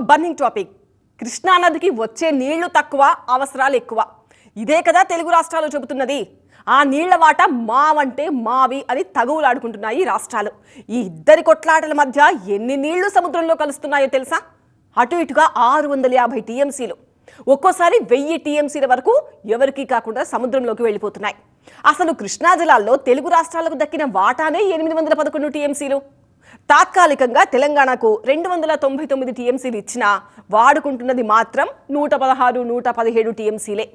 Burning topic. కృష్ణానదికి వచ్చే నీళ్లు తక్కువ, అవసరాలు ఎక్కువ. ఇదే కదా తెలుగు రాష్ట్రాలు చెబుతున్నది. ఆ నీళ్ల వాట మావంటే మావి అని తగువులాడుకుంటున్నాయి రాష్ట్రాలు. ఈ ఇద్దరి కొట్లాటల మధ్య ఎన్ని నీళ్లు సముద్రంలో కలుస్తున్నాయో తెలుసా? అటు ఇటుగా 650 టీఎంసీలు, ఒక్కోసారి 1000 టీఎంసీల వరకు ఎవరికీ కాకుండా సముద్రంలోకి వెళ్ళిపోతున్నాయి. అసలు కృష్ణా జిల్లాల్లో తెలుగు రాష్ట్రాలకు దక్కిన వాటానే 811 టీఎంసీలు. తాత్కాలికంగా తెలంగాణకు 299 టీఎంసీలు ఇచ్చినా వాడుకుంటున్నది మాత్రం 116, 117 టీఎంసీలే.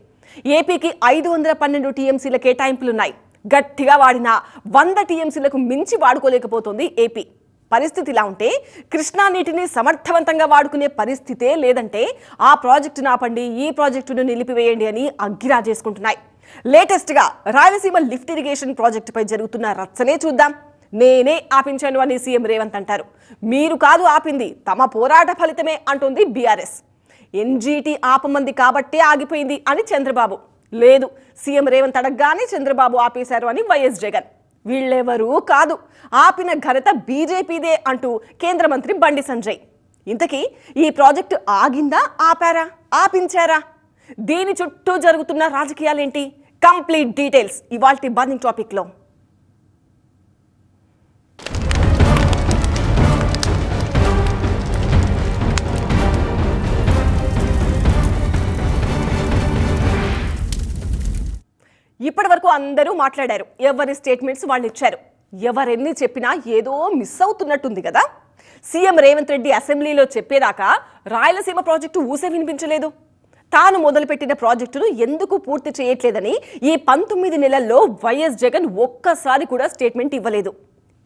ఏపీకి 512 టీఎంసీల కేటాయింపులున్నాయి. గట్టిగా వాడిన 100 టీఎంసీలకు మించి వాడుకోలేకపోతోంది ఏపీ. పరిస్థితి ఇలా ఉంటే కృష్ణా నీటిని సమర్థవంతంగా వాడుకునే పరిస్థితే లేదంటే ఆ ప్రాజెక్టును ఆపండి, ఈ ప్రాజెక్టును నిలిపివేయండి అని అగ్గిరా చేసుకుంటున్నాయి. లేటెస్ట్గా రాయలసీమ లిఫ్ట్ ఇరిగేషన్ ప్రాజెక్టుపై జరుగుతున్న రచ్చనే చూద్దాం. నేనే ఆపించాను అని సీఎం రేవంత్ అంటారు. మీరు కాదు ఆపింది, తమ పోరాట ఫలితమే అంటుంది బీఆర్ఎస్. ఎన్జీటీ ఆపమంది కాబట్టే ఆగిపోయింది అని చంద్రబాబు. లేదు, సీఎం రేవంత్ అడగగానే చంద్రబాబు ఆపేశారు అని వైఎస్ జగన్. వీళ్ళెవరూ కాదు, ఆపిన ఘనత బీజేపీదే అంటూ కేంద్ర మంత్రి బండి సంజయ్. ఇంతకీ ఈ ప్రాజెక్టు ఆగిందా, ఆపారా, ఆపించారా? దీని చుట్టూ జరుగుతున్న రాజకీయాలేంటి? కంప్లీట్ డీటెయిల్స్ ఇవాల్టి బర్నింగ్ టాపిక్లో. ఇప్పటి వరకు అందరూ మాట్లాడారు, ఎవరి స్టేట్మెంట్స్ వాళ్ళు ఇచ్చారు. ఎవరెన్ని చెప్పినా ఏదో మిస్ అవుతున్నట్టుంది కదా. సీఎం రేవంత్ రెడ్డి అసెంబ్లీలో చెప్పేదాకా రాయలసీమ ప్రాజెక్టు ఊసే వినిపించలేదు. తాను మొదలుపెట్టిన ప్రాజెక్టును ఎందుకు పూర్తి చేయట్లేదని ఈ 19 నెలల్లో వైఎస్ జగన్ ఒక్కసారి కూడా స్టేట్మెంట్ ఇవ్వలేదు.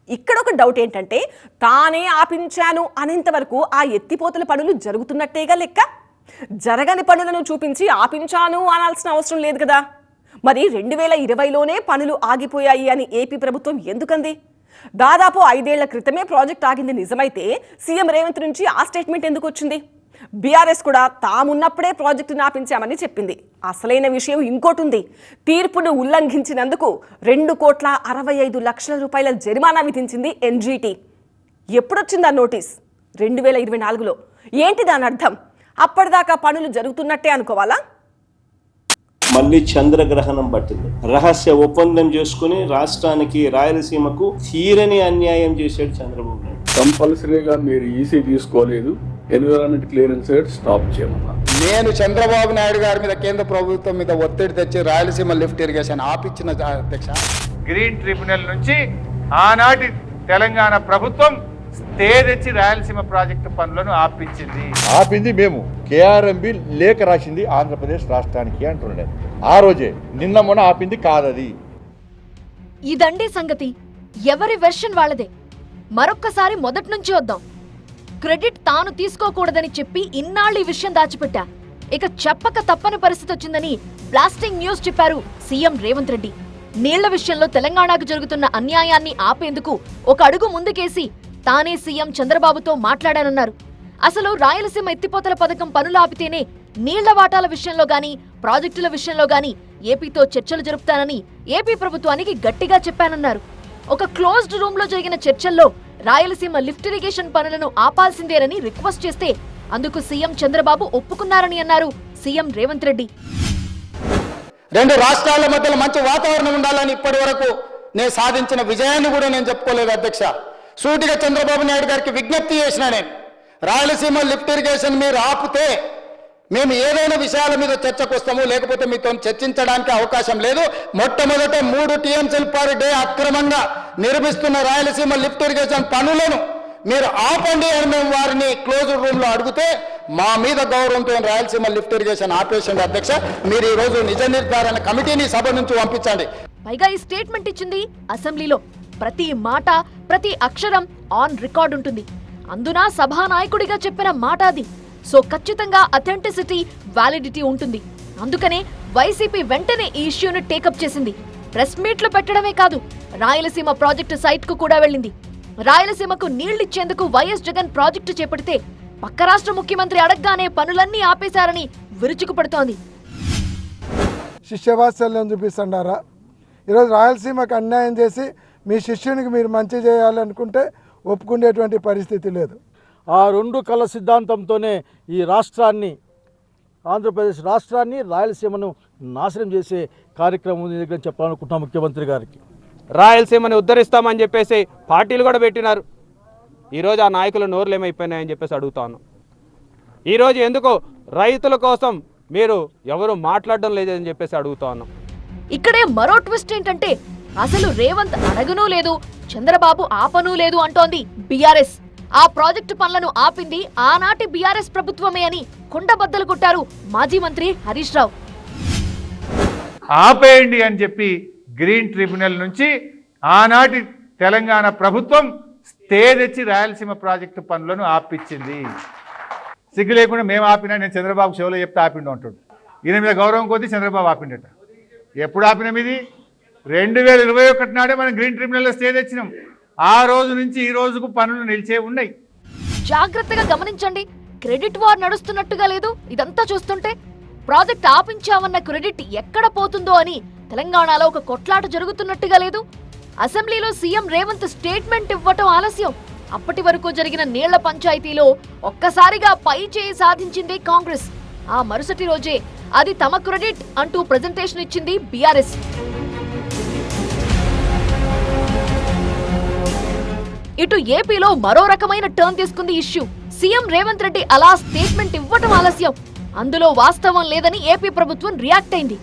ఇక్కడ ఒక డౌట్ ఏంటంటే, తానే ఆపించాను అనేంత వరకు ఆ ఎత్తిపోతల పనులు జరుగుతున్నట్టేగా లెక్క. జరగని పనులను చూపించి ఆపించాను అనాల్సిన అవసరం లేదు కదా. మరి 2020లోనే పనులు ఆగిపోయాయి అని ఏపీ ప్రభుత్వం ఎందుకంది? దాదాపు 5 ఏళ్ల క్రితమే ప్రాజెక్ట్ ఆగింది నిజమైతే సీఎం రేవంత్ నుంచి ఆ స్టేట్మెంట్ ఎందుకు వచ్చింది? బీఆర్ఎస్ కూడా తామున్నప్పుడే ప్రాజెక్టును ఆపించామని చెప్పింది. అసలైన విషయం ఇంకోటి ఉంది. తీర్పును ఉల్లంఘించినందుకు 2,65 లక్షల రూపాయల జరిమానా విధించింది ఎన్జీటీ. ఎప్పుడొచ్చింది ఆ నోటీస్? 2024లో. ఏంటి దాని అర్థం? అప్పటిదాకా పనులు జరుగుతున్నట్టే అనుకోవాలా? మళ్ళీ చంద్రగ్రహణం పట్టింది. రహస్య ఒప్పందం చేసుకుని రాష్ట్రానికి, రాయలసీమకు తీరని అన్యాయం చేశాడు చంద్రబాబు నాయుడు. కంపల్సరీగా మీరు ఈసీ తీసుకోలేదు, ఎన్విరాన్మెంట్ క్లియరెన్స్ స్టాప్ చేయమన్నా. నేను చంద్రబాబు నాయుడు గారి మీద, కేంద్ర ప్రభుత్వం మీద ఒత్తిడి తెచ్చి రాయలసీమ లిఫ్ట్ ఇరిగేషన్ ఆపించిన అధ్యక్ష. గ్రీన్ ట్రిబ్యునల్ నుంచి ఆనాటి తెలంగాణ ప్రభుత్వం స్టే తెచ్చి రాయలసీమ ప్రాజెక్టు పనులను ఆపింది మేము. కేఆర్ఎంబి లేఖ రాసింది ఆంధ్రప్రదేశ్ రాష్ట్రానికి అంటున్నాడు. ఆ రోజే, నిన్న మొన్న ఆపింది కాదది. ఇదండి సంగతి. ఎవరి వెర్షన్ వాళ్ళదే. మరొక్కసారి మొదటి నుంచి వద్దాం. క్రెడిట్ తాను తీసుకోకూడదని చెప్పి ఇన్నాళ్ళు ఈ విషయం దాచిపెట్టా. ఇక చెప్పక తప్పని పరిస్థితి వచ్చిందని బ్లాస్టింగ్ న్యూస్ చెప్పారు సీఎం రేవంత్ రెడ్డి. నీళ్ల విషయంలో తెలంగాణకు జరుగుతున్న అన్యాయాన్ని ఆపేందుకు ఒక అడుగు ముందుకేసి తానే సీఎం చంద్రబాబుతో మాట్లాడానన్నారు. అసలు రాయలసీమ ఎత్తిపోతల పథకం పనులు ఆపితేనే నీళ్ల వాటాల విషయంలో గాని, ప్రాజెక్టుల విషయంలో గాని ఏపీతో చర్చలు జరుపుతానని ఏపీ ప్రభుత్వానికి గట్టిగా చెప్పానన్నారు. ఒక క్లోజ్డ్ రూమ్ లో జరిగిన చర్చల్లో రాయలసీమ లిఫ్ట్ ఇరిగేషన్ పనులను ఆపాల్సిందేనని రిక్వెస్ట్ చేస్తే అందుకు సీఎం చంద్రబాబు ఒప్పుకున్నారని అన్నారు సీఎం రేవంత్ రెడ్డి. 2 రాష్ట్రాల మధ్యలో మంచి వాతావరణం ఉండాలని ఇప్పటి వరకు నేను సాధించిన విజయాన్ని కూడా నేను చెప్పుకోలేదు అధ్యక్ష. సూటిగా చంద్రబాబు నాయుడు గారికి విజ్ఞప్తి చేసిన నేను, రాయలసీమ లిఫ్ట్ ఇరిగేషన్ మీరు ఆపితే మేము ఏదైనా విషయాల మీద చర్చకు వస్తాము, లేకపోతే మీతో చర్చించడానికి అవకాశం లేదు. మొట్టమొదట 3 టీఎంసీల పర్ డే అక్రమంగా నిర్మిస్తున్న రాయలసీమ లిఫ్ట్ ఇరిగేషన్ పనులను మీరు ఆపండి అని మేము వారిని క్లోజ్ రూమ్ లో అడిగితే మా మీద గౌరవంతో రాయలసీమ లిఫ్ట్ ఇరిగేషన్ ఆపేసింది అధ్యక్ష. మీరు ఈ రోజు నిజ నిర్ధారణ కమిటీని సభ నుంచి పంపించండి. పైగా ఈ స్టేట్మెంట్ ఇచ్చింది అసెంబ్లీలో. ప్రతి మాట, ప్రతి అక్షరం ఆన్ రికార్డ్ ఉంటుంది. అందున సభానాయకుడిగా చెప్పిన మాట అది. సో ఖచ్చితంగా అథెంటిసిటీ, వ్యాలిడిటీ ఉంటుంది. అందుకనే వైసీపీ వెంటనే ఈ ఇష్యూని టేకప్ చేసింది. ప్రెస్ మీట్లు పెట్టడమే కాదు, రాయలసీమ ప్రాజెక్టు సైట్ కు కూడా వెళ్ళింది. రాయలసీమకు నీళ్లిచ్చేందుకు వైఎస్ జగన్ ప్రాజెక్టు చేపడితే పక్క రాష్ట్ర ముఖ్యమంత్రి అడగగానే పనులన్నీ ఆపేశారని విరుచుకుపడుతోంది. శిష్యవాత్సల్యం చూపిస్తున్నారా? ఈరోజు రాయలసీమకు అన్యాయం చేసి మీ శిష్యునికి మీరు మంచి చేయాలనుకుంటే ఒప్పుకునేటువంటి పరిస్థితి లేదు. ఆ రెండు కళ్ళ సిద్ధాంతంతోనే ఈ రాష్ట్రాన్ని, ఆంధ్రప్రదేశ్ రాష్ట్రాన్ని, రాయలసీమను నాశనం చేసే కార్యక్రమం ఉంది దగ్గర చెప్పాలనుకుంటున్నాం ముఖ్యమంత్రి గారికి. రాయలసీమని ఉద్ధరిస్తామని చెప్పేసి పార్టీలు కూడా పెట్టినారు. ఈరోజు ఆ నాయకుల నోరులు ఏమైపోయినాయని చెప్పేసి అడుగుతా ఉన్నాం. ఈరోజు ఎందుకు రైతుల కోసం మీరు ఎవరు మాట్లాడడం లేదని చెప్పేసి అడుగుతా ఉన్నాం. ఇక్కడే మరో ట్విస్ట్ ఏంటంటే అసలు రేవంత్ అడగనూ లేదు, చంద్రబాబు ఆపనూ లేదు అంటోంది బీఆర్ఎస్. ఆ ప్రాజెక్టు పనులను ఆపింది ఆనాటి బీఆర్ఎస్ ప్రభుత్వమే అని కుండబద్దలు కొట్టారు మాజీ మంత్రి హరీష్ రావు. ఆపేయండి అని చెప్పి గ్రీన్ ట్రిబ్యునల్ నుంచి ఆనాటి తెలంగాణ ప్రభుత్వం స్టే తెచ్చి రాయలసీమ ప్రాజెక్టు పనులను ఆపించింది. సిగ్గు లేకుండా మేము ఆపినా, నేను చంద్రబాబు షోలో చెప్తే ఆపిండు అంటాడు. ఈయన మీద గౌరవం కొద్దీ చంద్రబాబు ఆపిండట. ఎప్పుడు ఆపినాం? ఇది 2021 నాడే మనం గ్రీన్ ట్రిబ్యునల్లో స్టే తెచ్చినాం. ఆ రోజు నుంచి ఈ రోజుకు పనులు నిలిచే ఉన్నాయి. జాగ్రత్తగా గమనించండి, క్రెడిట్ వార్ నడుస్తున్నట్టుగా లేదు ఇదంతా చూస్తుంటే. ప్రాజెక్ట్ ఆపించామన్న క్రెడిట్ ఎక్కడ పోతుందో అని తెలంగాణలో ఒక కొట్లాట జరుగుతున్నట్టుగా లేదు. అసెంబ్లీలో సీఎం రేవంత్ స్టేట్మెంట్ ఇవ్వటం ఆలస్యం. అప్పటి వరకు జరిగిన నీళ్ల పంచాయతీలో ఒక్కసారిగా పై చేయి సాధించింది కాంగ్రెస్. ఆ మరుసటి రోజే అది తమ క్రెడిట్ అంటూ ప్రెజెంటేషన్ ఇచ్చింది బీఆర్ఎస్. ఇటు ఏపీలో మరో రకమైన టర్న్ తీసుకుంది ఇష్యూ. సీఎం రేవంత్ రెడ్డి అలా స్టేట్మెంట్ ఇవ్వటం ఆలస్యం. అందులో వాస్తవం లేదని ఏపీ ప్రభుత్వం రియాక్ట్ అయింది.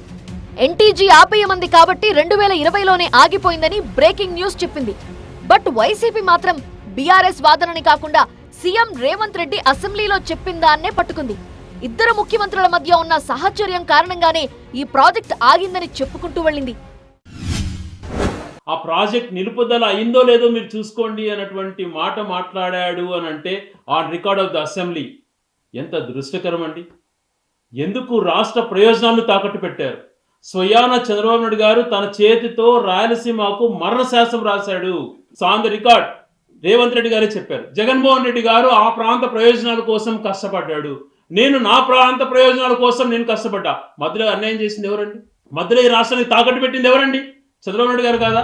ఎన్టీజీ ఆపేయమంది కాబట్టి 2020లోనే ఆగిపోయిందని బ్రేకింగ్ న్యూస్ చెప్పింది. బట్ వైసీపీ మాత్రం బీఆర్ఎస్ వాదనని కాకుండా సీఎం రేవంత్ రెడ్డి అసెంబ్లీలో చెప్పిందాన్నే పట్టుకుంది. ఇద్దరు ముఖ్యమంత్రుల మధ్య ఉన్న సహచర్యం కారణంగానే ఈ ప్రాజెక్ట్ ఆగిందని చెప్పుకుంటూ వెళ్ళింది. ఆ ప్రాజెక్ట్ నిలుపుదల అయిందో లేదో మీరు చూసుకోండి అన్నటువంటి మాట మాట్లాడాడు అని అంటే on record of the assembly. ఎంత దురదృష్టకరం అండి. ఎందుకు రాష్ట్ర ప్రయోజనాలను తాకట్టు పెట్టారు? స్వయాన చంద్రబాబు నాయుడు గారు తన చేతితో రాయలసీమకు మరణ శాసనం రాశాడు. On the record Revanth Reddy గారే చెప్పారు. జగన్మోహన్ రెడ్డి గారు ఆ ప్రాంత ప్రయోజనాల కోసం కష్టపడ్డాడు. నేను నా ప్రాంత ప్రయోజనాల కోసం నేను కష్టపడ్డా. మధ్యలో అన్యాయం చేసింది ఎవరండి? మధ్యలో ఈ రాష్ట్రాన్ని తాకట్టు పెట్టింది ఎవరండి? చంద్రబాబు నాయుడు గారు కాదా?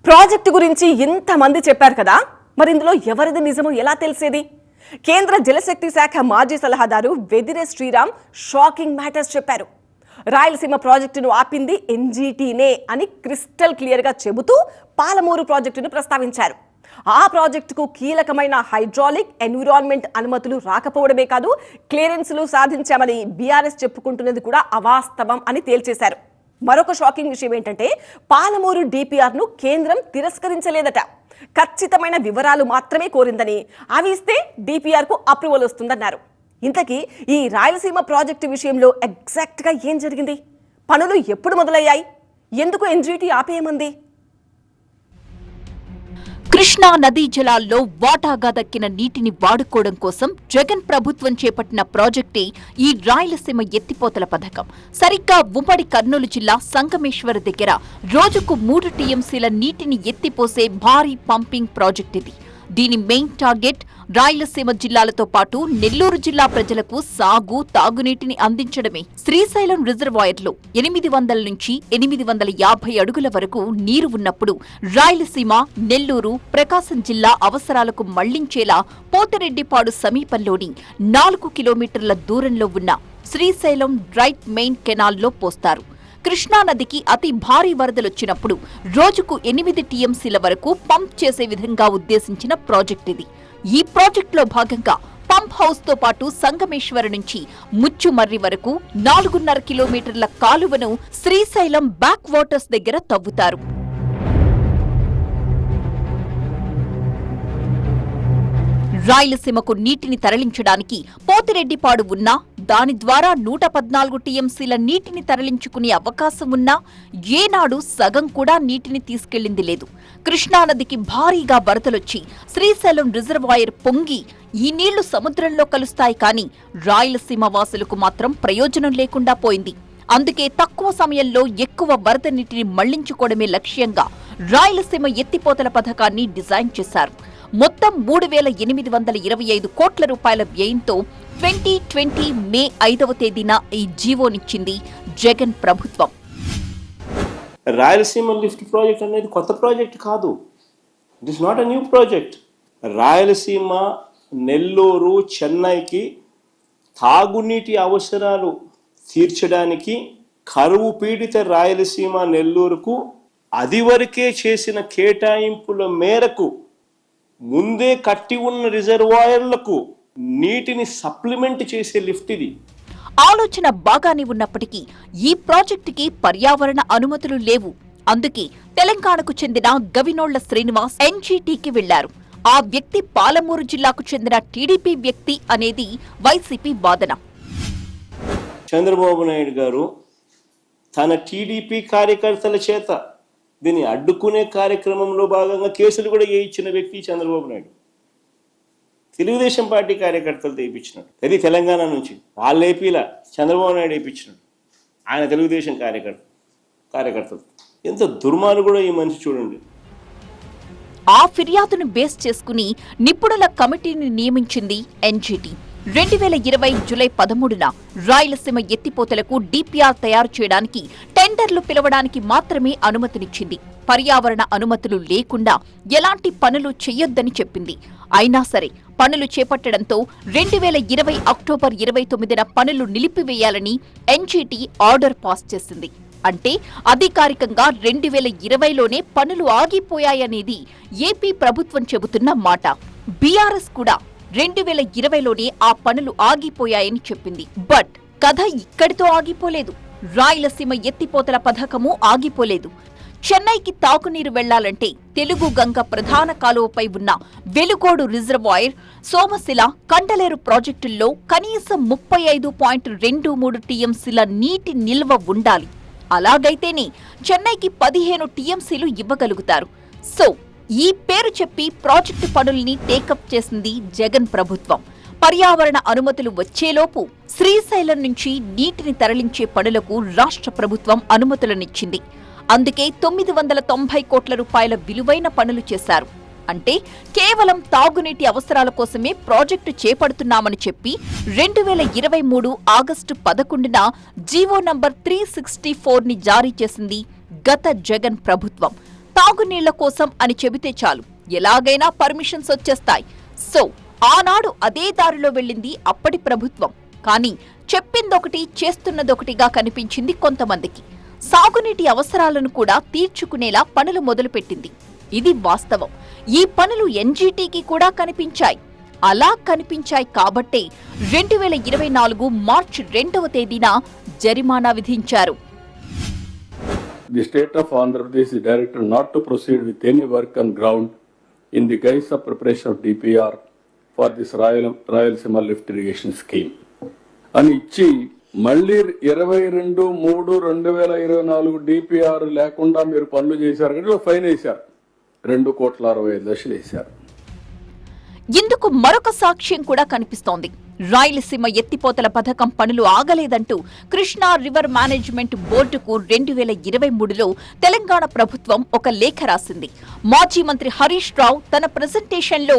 ప్రాజెక్టు గురించి ఇంతమంది చెప్పారు కదా, మరి ఇందులో ఎవరిది నిజమో ఎలా తెలిసేది? కేంద్ర జలశక్తి శాఖ మాజీ సలహాదారు వెదిరే శ్రీరామ్ షాకింగ్ మ్యాటర్స్ చెప్పారు. రాయలసీమ ప్రాజెక్టును ఆపింది ఎన్జీటీనే అని క్రిస్టల్ క్లియర్గా చెబుతూ పాలమూరు ప్రాజెక్టును ప్రస్తావించారు. ఆ ప్రాజెక్టుకు కీలకమైన హైడ్రాలిక్, ఎన్విరాన్మెంట్ అనుమతులు రాకపోవడమే కాదు, క్లియరెన్సులు సాధించామని బీఆర్ఎస్ చెప్పుకుంటున్నది కూడా అవాస్తవం అని తేల్చేశారు. మరొక షాకింగ్ విషయం ఏంటంటే పాలమూరు డిపిఆర్ను కేంద్రం తిరస్కరించలేదట. ఖచ్చితమైన వివరాలు మాత్రమే కోరిందని, అవి ఇస్తే డిపిఆర్కు అప్రూవల్ వస్తుందన్నారు. ఇంతకీ ఈ రాయలసీమ ప్రాజెక్టు విషయంలో ఎగ్జాక్ట్గా ఏం జరిగింది? పనులు ఎప్పుడు మొదలయ్యాయి? ఎందుకు ఎన్జీటీ ఆపేయమంది? కృష్ణా నదీ జలాల్లో వాటాగా దక్కిన నీటిని వాడుకోవడం కోసం జగన్ ప్రభుత్వం చేపట్టిన ప్రాజెక్టే ఈ రాయలసీమ ఎత్తిపోతల పథకం. సరిగ్గా ఉమ్మడి కర్నూలు జిల్లా సంగమేశ్వర దగ్గర రోజుకు 3 టీఎంసీల నీటిని ఎత్తిపోసే భారీ పంపింగ్ ప్రాజెక్ట్ ఇది. దీని మెయిన్ టార్గెట్ రాయలసీమ జిల్లాలతో పాటు నెల్లూరు జిల్లా ప్రజలకు సాగు, తాగునీటిని అందించడమే. శ్రీశైలం రిజర్వాయర్లో 800 నుంచి 850 అడుగుల వరకు నీరు ఉన్నప్పుడు రాయలసీమ, నెల్లూరు, ప్రకాశం జిల్లా అవసరాలకు మళ్లించేలా పోతిరెడ్డిపాడు సమీపంలోని 4 కిలోమీటర్ల దూరంలో ఉన్న శ్రీశైలం రైట్ మెయిన్ కెనాల్లో పోస్తారు. కృష్ణానదికి అతి భారీ వరదలొచ్చినప్పుడు రోజుకు 8 టీఎంసీల వరకు పంప్ చేసే విధంగా ఉద్దేశించిన ప్రాజెక్ట్ ఇది. ఈ ప్రాజెక్టులో భాగంగా పంప్ హౌస్ తో పాటు సంగమేశ్వర నుంచి ముచ్చుమర్రి వరకు 4.5 కిలోమీటర్ల కాలువను శ్రీశైలం బ్యాక్ వాటర్స్ దగ్గర తవ్వుతారు. రాయలసీమకు నీటిని తరలించడానికి పోతిరెడ్డిపాడు ఉన్నా, దాని ద్వారా 114 టీఎంసీల నీటిని తరలించుకునే అవకాశం ఉన్నా ఏనాడు సగం కూడా నీటిని తీసుకెళ్లింది లేదు. కృష్ణానదికి భారీగా వరదలొచ్చి శ్రీశైలం రిజర్వాయర్ పొంగి ఈ నీళ్లు సముద్రంలో కలుస్తాయి, కానీ రాయలసీమ వాసులకు మాత్రం ప్రయోజనం లేకుండా పోయింది. అందుకే తక్కువ సమయంలో ఎక్కువ వరద నీటిని మళ్లించుకోవడమే లక్ష్యంగా రాయలసీమ ఎత్తిపోతల పథకాన్ని డిజైన్ చేశారు. మొత్తం 3,825 కోట్ల రూపాయల వ్యయంతో 2020 మే 5వ తేదీన ఈ జీవోనిచ్చింది జగన్ ప్రభుత్వం. రాయలసీమ లిఫ్ట్ ప్రాజెక్ట్ అనేది కొత్త ప్రాజెక్ట్ కాదు. It is not a new project. Rayalaseema, Nellore, చెన్నైకి తాగునీటి అవసరాలు తీర్చడానికి కరువు పీడిత రాయలసీమ, నెల్లూరుకు అది వరకే చేసిన కేటాయింపుల మేరకు ముందే కట్టి ఉన్న రిజర్వాయర్లకు నీటిని సప్లిమెంట్ చేసే లిఫ్ట్ ఇది. ఆలోచన బాగానే ఉన్నప్పటికీ ఈ ప్రాజెక్టుకి పర్యావరణ అనుమతులు లేవు. అందుకే తెలంగాణకు చెందిన గవినోళ్ల శ్రీనివాస్ ఎన్జీటీకి వెళ్లారు. ఆ వ్యక్తి పాలమూరు జిల్లాకు చెందిన టీడీపీ వ్యక్తి అనేది వైసీపీ వాదన. చంద్రబాబు నాయుడు గారు తన టీడీపీ కార్యకర్తల చేత దీన్ని అడ్డుకునే కార్యక్రమంలో భాగంగా కేసులు కూడా వేయించిన వ్యక్తి చంద్రబాబు నాయుడు. తెలుగుదేశం పార్టీ కార్యకర్తలు వేయించినాడు. అది తెలంగాణ నుంచి వాళ్ళు ఏపీలా చంద్రబాబు నాయుడు వేయించినాడు. ఆయన తెలుగుదేశం కార్యకర్తలు. ఎంత దుర్మార్గుడో ఈ మనిషి చూడండి. ఆ ఫిర్యాదును బేస్ చేసుకుని నిపుణుల కమిటీని నియమించింది ఎన్జీటీ. 2020 జూలై 13న రాయలసీమ ఎత్తిపోతలకు డిపిఆర్ తయారు చేయడానికి టెండర్లు పిలవడానికి మాత్రమే అనుమతినిచ్చింది. పర్యావరణ అనుమతులు లేకుండా ఎలాంటి పనులు చేయొద్దని చెప్పింది. అయినా సరే పనులు చేపట్టడంతో 2020 అక్టోబర్ 29న పనులు నిలిపివేయాలని ఎన్జీటీ ఆర్డర్ పాస్ చేసింది. అంటే అధికారికంగా 2020లోనే పనులు ఆగిపోయాయనేది ఏపీ ప్రభుత్వం చెబుతున్న మాట. బీఆర్ఎస్ కూడా 2020లోనే ఆ పనులు ఆగిపోయాయని చెప్పింది. బట్ కథ ఇక్కడితో ఆగిపోలేదు. రాయలసీమ ఎత్తిపోతల పథకము ఆగిపోలేదు. చెన్నైకి తాగునీరు వెళ్లాలంటే తెలుగు గంగ ప్రధాన కాలువపై ఉన్న వెలుగోడు రిజర్వాయర్, సోమశిల, కండలేరు ప్రాజెక్టుల్లో కనీసం 35.23 టీఎంసీల నీటి నిల్వ ఉండాలి. అలాగైతేనే చెన్నైకి 15 టీఎంసీలు ఇవ్వగలుగుతారు. సో ఈ పేరు చెప్పి ప్రాజెక్టు పనుల్ని టేకప్ చేసింది జగన్ ప్రభుత్వం. పర్యావరణ అనుమతులు వచ్చేలోపు శ్రీశైలం నుంచి నీటిని తరలించే పనులకు రాష్ట్ర ప్రభుత్వం అనుమతులనిచ్చింది. అందుకే 990 కోట్ల రూపాయల విలువైన పనులు చేశారు. అంటే కేవలం తాగునీటి అవసరాల కోసమే ప్రాజెక్టు చేపడుతున్నామని చెప్పి 2023 ఆగస్టు 11న జీవో నంబర్ 364ని జారీ చేసింది గత జగన్ ప్రభుత్వం. తాగునీళ్ల కోసం అని చెబితే చాలు, ఎలాగైనా పర్మిషన్స్ వచ్చేస్తాయి. సో ఆనాడు అదే దారిలో వెళ్ళింది అప్పటి ప్రభుత్వం. కానీ చెప్పిందొకటి చేస్తున్నదొకటిగా కనిపించింది కొంతమందికి. సాగునీటి అవసరాలను కూడా తీర్చుకునేలా పనులు మొదలుపెట్టింది. ఇది వాస్తవం. ఈ పనులు ఎన్జీటీకి కూడా కనిపించాయి. అలా కనిపించాయి కాబట్టే 2024 మార్చి 2వ తేదీన జరిమానా విధించారు. The state of Andhra Pradesh is directed not to proceed with any work on ground in the guise of preparation of DPR for this Rayalaseema lift irrigation scheme. అని ఇచ్చి మళ్ళీ 22/3/2024 డిపిఆర్ లేకుండా మీరు పనులు చేశారు కానీ ఫైన్ వేశారు. 2,65,00,000 వేశారు. ఇందుకు మరొక సాక్ష్యం కూడా కనిపిస్తోంది. రాయలసీమ ఎత్తిపోతల పథకం పనులు ఆగలేదంటూ కృష్ణా రివర్ మేనేజ్మెంట్ బోర్డుకు 2023లో తెలంగాణ ప్రభుత్వం ఒక లేఖ రాసింది. మాజీ మంత్రి హరీష్ రావు తన ప్రెజెంటేషన్లో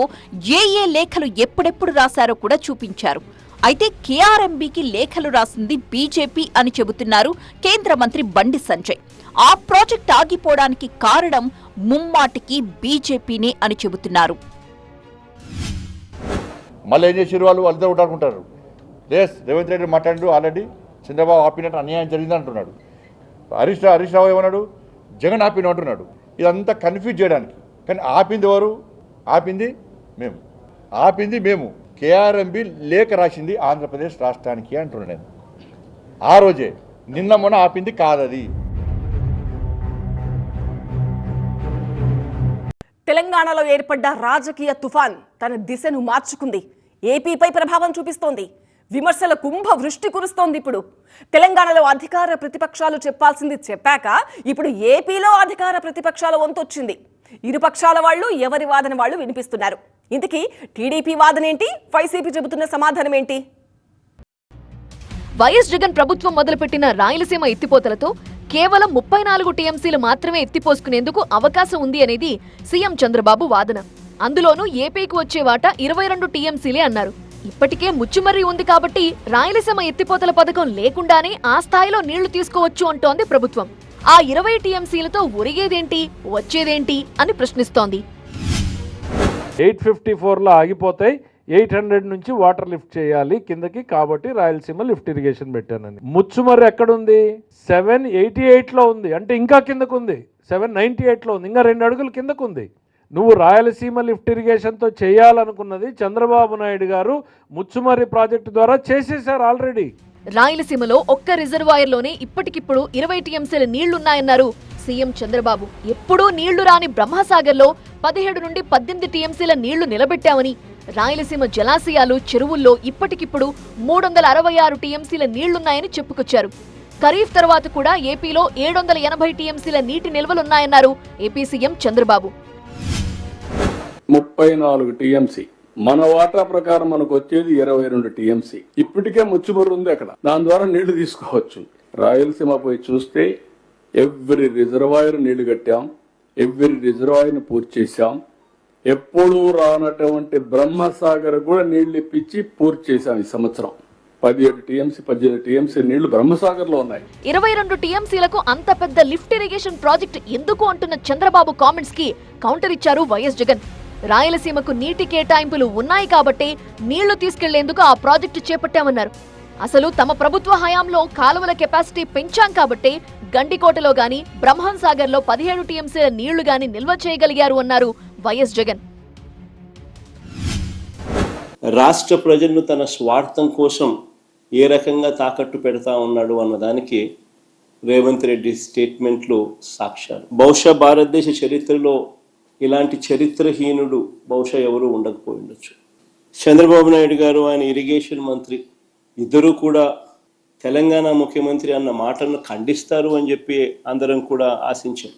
ఏ లేఖలు ఎప్పుడెప్పుడు రాశారో కూడా చూపించారు. అయితే కేఆర్ఎంబీకి లేఖలు రాసింది బీజేపీ అని చెబుతున్నారు కేంద్ర మంత్రి బండి సంజయ్. ఆ ప్రాజెక్ట్ ఆగిపోవడానికి కారణం ముమ్మాటికి బీజేపీనే అని చెబుతున్నారు. మళ్ళీ ఏం చేసారు వాళ్ళు వాళ్ళతో ఉంటారు. రేవంత్ రెడ్డి మాట్లాడు ఆల్రెడీ చంద్రబాబు ఆపినట్టు అన్యాయం జరిగింది అంటున్నాడు. హరీష్ రావు ఏమన్నాడు, జగన్ ఆపిన అంటున్నాడు. ఇదంతా కన్ఫ్యూజ్ చేయడానికి. కానీ ఆపింది ఎవరు? ఆపింది మేము. కేఆర్ఎంబి లేఖ రాసింది ఆంధ్రప్రదేశ్ రాష్ట్రానికి అంటున్నాను నేను. ఆ రోజే నిన్న మొన్న ఆపింది కాదది. తెలంగాణలో ఏర్పడ్డ రాజకీయ తుఫాన్ తన దిశను మార్చుకుంది. ఏపీపై ప్రభావం చూపిస్తోంది. విమర్శల కుంభ వృష్టి కురుస్తోంది. ఇప్పుడు తెలంగాణలో అధికార ప్రతిపక్షాలు చెప్పాల్సింది చెప్పాక ఇప్పుడు ఏపీలో అధికార ప్రతిపక్షాల వంతొచ్చింది. ఇరుపక్షాల వాళ్ళు ఎవరి వాదన వాళ్ళు వినిపిస్తున్నారు. ఇంతకీ టీడీపీ వాదన ఏంటి? వైసీపీ చెబుతున్న సమాధానం ఏంటి? వైఎస్ జగన్ ప్రభుత్వం మొదలుపెట్టిన రాయలసీమ ఎత్తిపోతలతో కేవలం 34 టీఎంసీలు మాత్రమే ఎత్తిపోసుకునేందుకు అవకాశం ఉంది అనేది సీఎం చంద్రబాబు వాదన. అందులోనూ ఏపీకి వచ్చే వాటా 22 టీఎంసీలే అన్నారు. ఇప్పటికే ముచ్చుమర్రి ఉంది కాబట్టి రాయలసీమ ఎత్తిపోతల పథకం లేకుండానే ఆ స్థాయిలో నీళ్లు తీసుకోవచ్చు అంటోంది ప్రభుత్వం. ఆ 20 టీఎంసీలతో ఒరిగేదేంటి, వచ్చేదేంటి అని ప్రశ్నిస్తోంది. 854లో ఆగిపోతాయి, 800 నుంచి వాటర్ లిఫ్ట్ చేయాలి కిందకి, కాబట్టి రాయలసీమ లిఫ్ట్ ఇరిగేషన్ పెట్టానని. ముచ్చుమర్రి ఎక్కడుంది? 788లో ఉంది, అంటే ఇంకా కిందకు ఉంది. 798లో ఉంది, ఇంకా 2 అడుగులు కిందకు ఉంది. నువ్వు రాయలసీమ లిఫ్ట్ ఇరిగేషన్తో చేయాలనుకున్నది చంద్రబాబు నాయుడు గారు ముచ్చుమర్రి ప్రాజెక్టు ద్వారా చేసేశారు ఆల్రెడీ. రాయలసీమలో ఒక్క రిజర్వాయర్లోనే ఇప్పటికిప్పుడు 20 టీఎంసీల నీళ్లున్నాయన్నారు సీఎం చంద్రబాబు. ఎప్పుడూ నీళ్లు రాని బ్రహ్మసాగర్లో 17 నుండి 18 టీఎంసీల నీళ్లు నిలబెట్టామని, రాయలసీమ జలాశయాలు, చెరువుల్లో ఇప్పటికిప్పుడు 366 టీఎంసీల నీళ్లున్నాయని చెప్పుకొచ్చారు. ఖరీఫ్ తర్వాత కూడా ఏపీలో 780 టీఎంసీల నీటి నిల్వలున్నాయన్నారు ఏపీ సీఎం చంద్రబాబు. 34 టీఎంసీ, మన వాటా ప్రకారం మనకు వచ్చేది 22 టీఎంసీ. ఇప్పటికే ముచ్చుమర్రు ఉంది అక్కడ, దాని ద్వారా నీళ్లు తీసుకోవచ్చు. రాయలసీమ పోయి చూస్తే ఎవ్రీ రిజర్వాయర్ నీళ్లు కట్టాం, ఎవ్రీ రిజర్వాయర్ని పూర్తి చేశాం. ఎప్పుడూ రానటువంటి బ్రహ్మసాగర్ కూడా నీళ్లు ఇప్పించి పూర్తి చేశాం. ఈ సంవత్సరం 17 టీఎంసీ 18 టీఎంసీ నీళ్లు బ్రహ్మసాగర్లో ఉన్నాయి. 22 టీఎంసీలకు అంత పెద్ద లిఫ్ట్ ఇరిగేషన్ ప్రాజెక్ట్ ఎందుకు అంటున్న చంద్రబాబు కామెంట్స్ కి కౌంటర్ ఇచ్చారు వైఎస్ జగన్. రాయలసీమకు నీటి కేటాయింపులు ఉన్నాయి కాబట్టి నీళ్లు తీసుకెళ్లేందుకు ఆ ప్రాజెక్టు చేపట్టామన్నారు. అసలు తమ ప్రభుత్వ హయాంలో కాలువల కెపాసిటీ పెంచాం కాబట్టి గండికోటలో గాని, బ్రహ్మం సాగర్ లో 17 టీఎంసీల నీళ్లు గాని నిల్వ చేయగలిగారు అన్నారు వైఎస్ జగన్. రాష్ట్ర ప్రజలను తన స్వార్థం కోసం ఏ రకంగా తాకట్టు పెడతా ఉన్నాడు అన్నదానికి రేవంత్ రెడ్డి స్టేట్మెంట్లు సాక్ష్యాలు. బహుశా భారతదేశ చరిత్రలో ఇలాంటి చరిత్రహీనుడు బహుశా ఎవరు ఉండకపోయి ఉండొచ్చు. చంద్రబాబు నాయుడు గారు, ఆయన ఇరిగేషన్ మంత్రి, ఇద్దరూ కూడా తెలంగాణ ముఖ్యమంత్రి అన్న మాటను ఖండిస్తారు అని చెప్పి అందరం కూడా ఆశించాం.